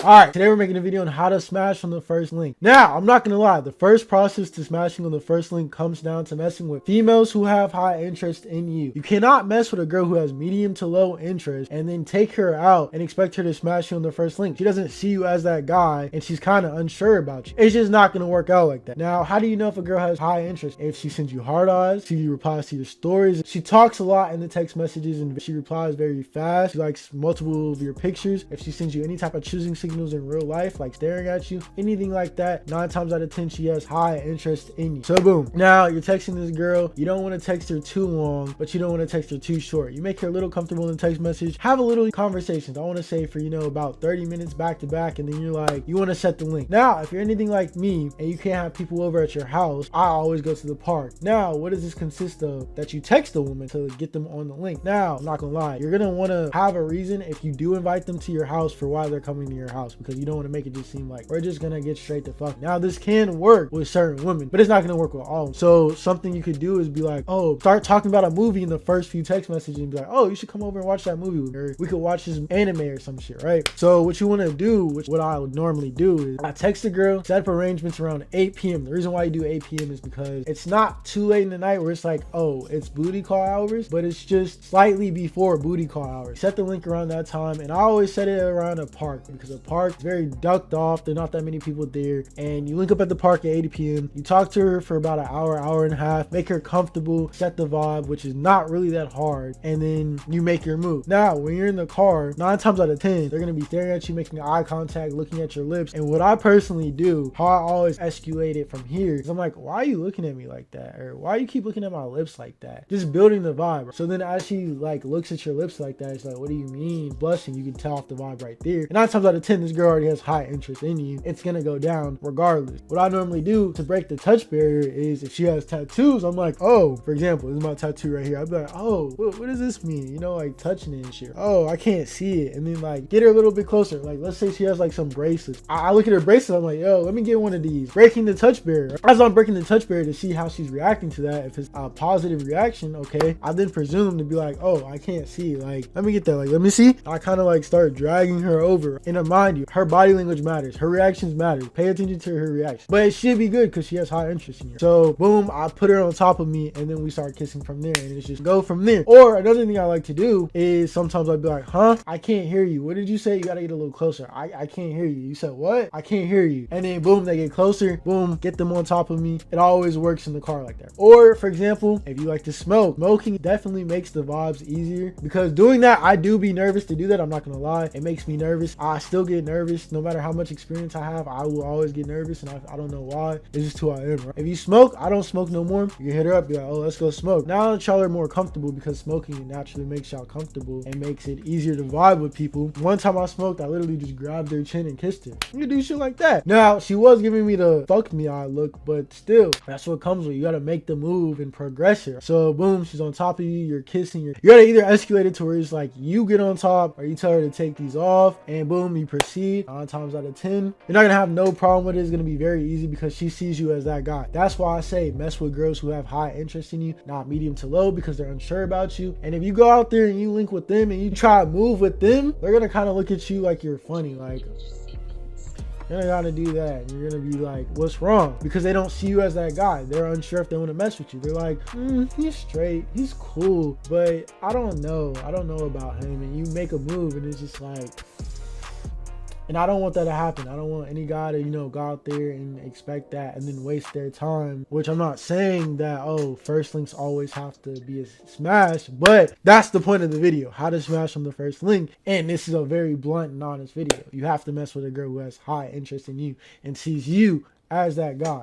Alright, today we're making a video on how to smash on the first link. Now, I'm not gonna lie, the first process to smashing on the first link comes down to messing with females who have high interest in you. You cannot mess with a girl who has medium to low interest and then take her out and expect her to smash you on the first link. She doesn't see you as that guy and she's kind of unsure about you. It's just not gonna work out like that. Now, how do you know if a girl has high interest? If she sends you hard eyes, she replies to your stories, she talks a lot in the text messages and she replies very fast, she likes multiple of your pictures, if she sends you any type of choosing signals in real life, like staring at you, anything like that, 9 times out of 10 she has high interest in you. So boom, now you're texting this girl, you don't want to text her too long, but you don't want to text her too short. You make her a little comfortable in the text message, have a little conversations. I want to say for, about 30 minutes back to back, and then you're like, you want to set the link. Now, if you're anything like me and you can't have people over at your house, I always go to the park. Now, what does this consist of? That you text a woman to get them on the link. Now, I'm not gonna lie, you're gonna want to have a reason if you do invite them to your house for why they're coming to your house, because you don't want to make it just seem like we're just gonna get straight to fuck. Now, this can work with certain women, but it's not gonna work with all. So something you could do is be like, oh, start talking about a movie in the first few text messages and be like, oh, you should come over and watch that movie with me, or we could watch this anime or some shit, right? So what you want to do, which what I would normally do, is I text a girl, set up arrangements around 8 p.m. The reason why you do 8 p.m. is because it's not too late in the night where it's like, oh, it's booty call hours, but it's just slightly before booty call hours. Set the link around that time, and I always set it around a park because a park is very ducked off. There are not that many people there, and you link up at the park at 8 p.m. You talk to her for about an hour, hour and a half, make her comfortable, set the vibe, which is not really that hard, and then you make your move. Now, when you're in the car, 9 times out of 10, they're gonna be staring at you, making eye contact, looking at your lips. And what I personally do, how I always escalate it from here, is I'm like, why are you looking at me like that? Or why you keep looking at my lips like that? Just building the vibe. So then as she looks at your lips like that, it's like, what do you mean? Blushing, you can tell off the vibe right there. And 9 times out of 10, this girl already has high interest in you. It's gonna go down regardless. What I normally do to break the touch barrier is if she has tattoos, I'm like, oh, for example, this is my tattoo right here. I'd be like, oh, what does this mean? Like touching it and shit. Oh, I can't see it. And then get her a little bit closer. Let's say she has some bracelets. I look at her bracelet, I'm like, yo, let me get one of these. Breaking the touch barrier. As I'm breaking the touch barrier to see how she's reacting to that, if it's a positive reaction, okay, I then presume to be like, oh, I can't see. Let me get that. Let me see. I kind of start dragging her over. And mind you, her body language matters. Her reactions matter. Pay attention to her reaction. But it should be good because she has high interest in you. So boom, I put her on top of me and then we start kissing from there, and it's just go from there. Or another thing I like to do is sometimes I'd be like, huh? I can't hear you. What did you say? You gotta get a little closer. I can't hear you. You said what? I can't hear you. And then boom, they get closer. Boom, get them on top of me. It always works in the car like that. Or for example, if you like to smoke, smoking definitely makes the vibes easier, because doing that, I do be nervous to do that. I'm not gonna lie. It makes me nervous. I still get nervous. No matter how much experience I have, I will always get nervous, and I don't know why. It's just who I am, right? If you smoke, I don't smoke no more. You can hit her up, be like, oh, let's go smoke. Now that y'all are more comfortable, because smoking naturally makes y'all comfortable and makes it easier to vibe with people. One time I smoked, I literally just grabbed her chin and kissed her. You can do shit like that. Now, she was giving me the fuck me eye look, but still, that's what comes with. You gotta make the move and progress her. So boom, she's on top of you, you're kissing her. You gotta either escalate it to where it's you get on top, or you tell her to take these off, and boom, you proceed. 9 times out of 10, you're not gonna have no problem with it. It's gonna be very easy because she sees you as that guy. That's why I say mess with girls who have high interest in you, not medium to low, because they're unsure about you. And if you go out there and you link with them and you try to move with them, they're gonna kind of look at you like you're funny. You're gonna gotta do that, and you're gonna be like, what's wrong? Because they don't see you as that guy. They're unsure if they want to mess with you. They're like, he's straight, he's cool, but I don't know about him. And you make a move and it's just and I don't want that to happen. I don't want any guy to, go out there and expect that and then waste their time, which I'm not saying that, oh, first links always have to be a smash, but that's the point of the video, how to smash on the first link. And this is a very blunt and honest video. You have to mess with a girl who has high interest in you and sees you as that guy.